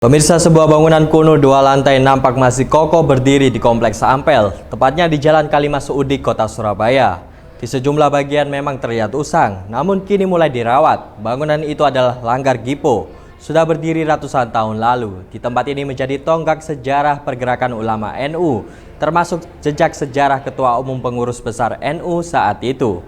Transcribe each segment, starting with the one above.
Pemirsa, sebuah bangunan kuno 2 lantai nampak masih kokoh berdiri di Kompleks Ampel, tepatnya di Jalan Kalimas Udik, Kota Surabaya. Di sejumlah bagian memang terlihat usang, namun kini mulai dirawat. Bangunan itu adalah Langgar Gipo, sudah berdiri ratusan tahun lalu. Di tempat ini menjadi tonggak sejarah pergerakan ulama NU, termasuk jejak sejarah Ketua Umum Pengurus Besar NU saat itu.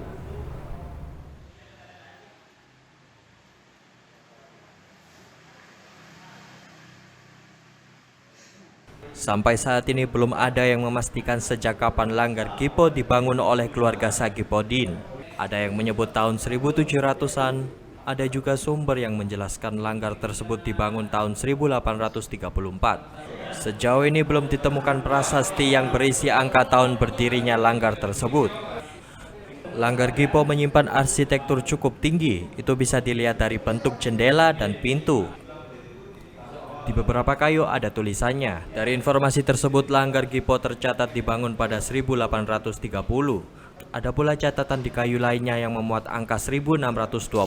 Sampai saat ini belum ada yang memastikan sejak kapan Langgar Gipo dibangun oleh keluarga Sagipodin. Ada yang menyebut tahun 1700-an, ada juga sumber yang menjelaskan langgar tersebut dibangun tahun 1834. Sejauh ini belum ditemukan prasasti yang berisi angka tahun berdirinya langgar tersebut. Langgar Gipo menyimpan arsitektur cukup tinggi, itu bisa dilihat dari bentuk jendela dan pintu. Di beberapa kayu ada tulisannya. Dari informasi tersebut, Langgar Gipo tercatat dibangun pada 1830. Ada pula catatan di kayu lainnya yang memuat angka 1629.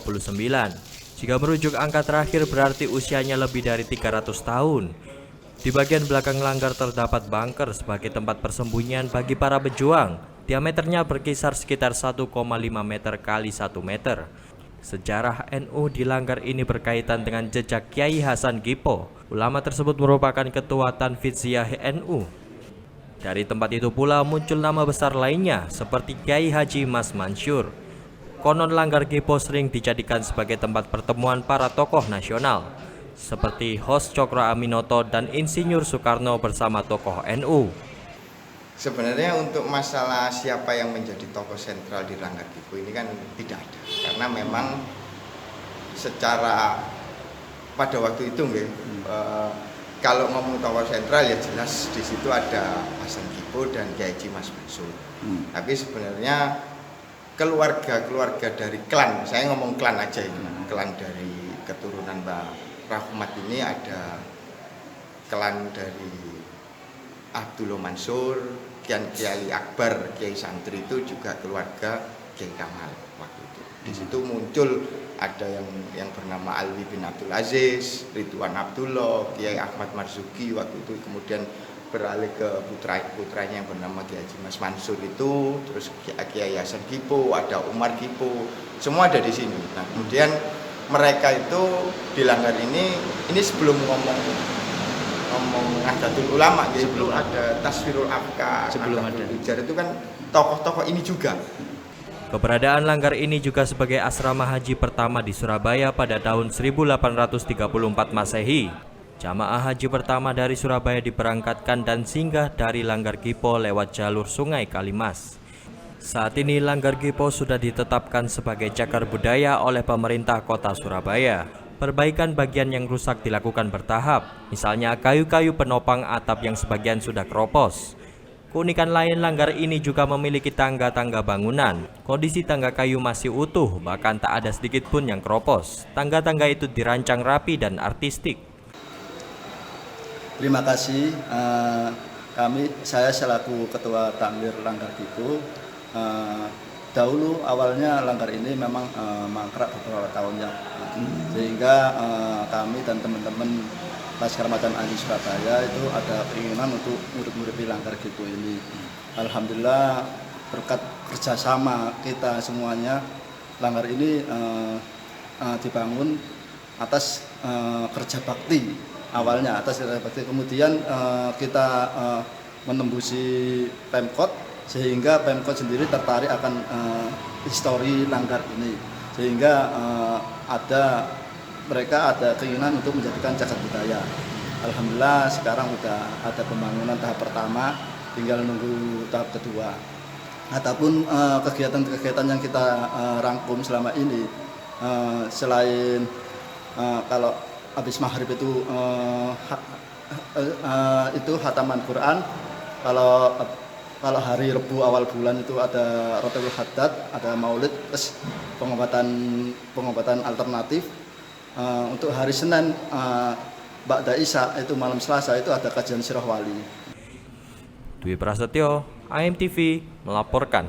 Jika merujuk angka terakhir berarti usianya lebih dari 300 tahun. Di bagian belakang langgar terdapat bunker sebagai tempat persembunyian bagi para pejuang. Diameternya berkisar sekitar 1,5 meter kali 1 meter. Sejarah NU di langgar ini berkaitan dengan jejak Kiai Hasan Gipo. Ulama tersebut merupakan ketua Tanfidziyah NU. Dari tempat itu pula muncul nama besar lainnya seperti Kiai Haji Mas Mansur. Konon Langgar Gipo sering dijadikan sebagai tempat pertemuan para tokoh nasional seperti Hos Cokro Aminoto dan Insinyur Soekarno bersama tokoh NU. Sebenarnya untuk masalah siapa yang menjadi tokoh sentral di Langgar Gipo ini kan tidak ada, karena memang secara pada waktu itu kalau ngomong tokoh sentral ya jelas di situ ada Hasan Gipo dan Kiai Haji Mas Mansur. Tapi sebenarnya keluarga dari klan, saya ngomong klan aja itu, klan dari keturunan Mbak Rahmat ini ada klan dari Abdullah Mansur, Kiai Akbar, Kiai Santri itu juga keluarga Kiai Kamal waktu itu. Di situ muncul ada yang bernama Alwi bin Abdul Aziz, Ridwan Abdullah, Kiai Ahmad Marzuki waktu itu, kemudian beralih ke putranya yang bernama Kiai Haji Mas Mansur itu, terus Kiai Hasan Gipo, ada Umar Gipo, semua ada di sini. Nah, kemudian mereka itu di Langgar ini sebelum ngomong Nahdlatul Ulama, sebelum ada Tasfirul Afkar, sebelum ada Ujar, itu kan tokoh-tokoh ini juga. Keberadaan langgar ini juga sebagai asrama haji pertama di Surabaya pada tahun 1834 Masehi. Jamaah haji pertama dari Surabaya diberangkatkan dan singgah dari Langgar Gipo lewat jalur Sungai Kalimas. Saat ini Langgar Gipo sudah ditetapkan sebagai cagar budaya oleh pemerintah Kota Surabaya. Perbaikan bagian yang rusak dilakukan bertahap, misalnya kayu-kayu penopang atap yang sebagian sudah keropos. Keunikan lain langgar ini juga memiliki tangga-tangga bangunan. Kondisi tangga kayu masih utuh, bahkan tak ada sedikit pun yang keropos. Tangga-tangga itu dirancang rapi dan artistik. Terima kasih. Saya selaku Ketua Takmir Langgar Gipo. Dahulu awalnya langgar ini memang mangkrak beberapa tahun yang sehingga kami dan teman-teman Laskar Macan Aji Surabaya itu ada keinginan untuk murid-murid di Langgar Gipo ini. Alhamdulillah berkat kerjasama kita semuanya, langgar ini dibangun atas kerja bakti awalnya, atas kerja bakti. Kemudian kita menembusi Pemkot, sehingga Pemkot sendiri tertarik akan histori langgar ini, sehingga mereka ada keinginan untuk menjadikan cagar budaya. Alhamdulillah sekarang sudah ada pembangunan tahap pertama, tinggal nunggu tahap kedua. Ataupun kegiatan-kegiatan yang kita rangkum selama ini, selain kalau habis maghrib itu hataman Quran, kalau hari Rebu awal bulan itu ada Rotatul Haddad, ada Maulid, terus pengobatan alternatif. Untuk hari Senin Ba'da Isya itu malam Selasa itu ada kajian Sirah Wali. Dwi Prasetyo, AMTV melaporkan.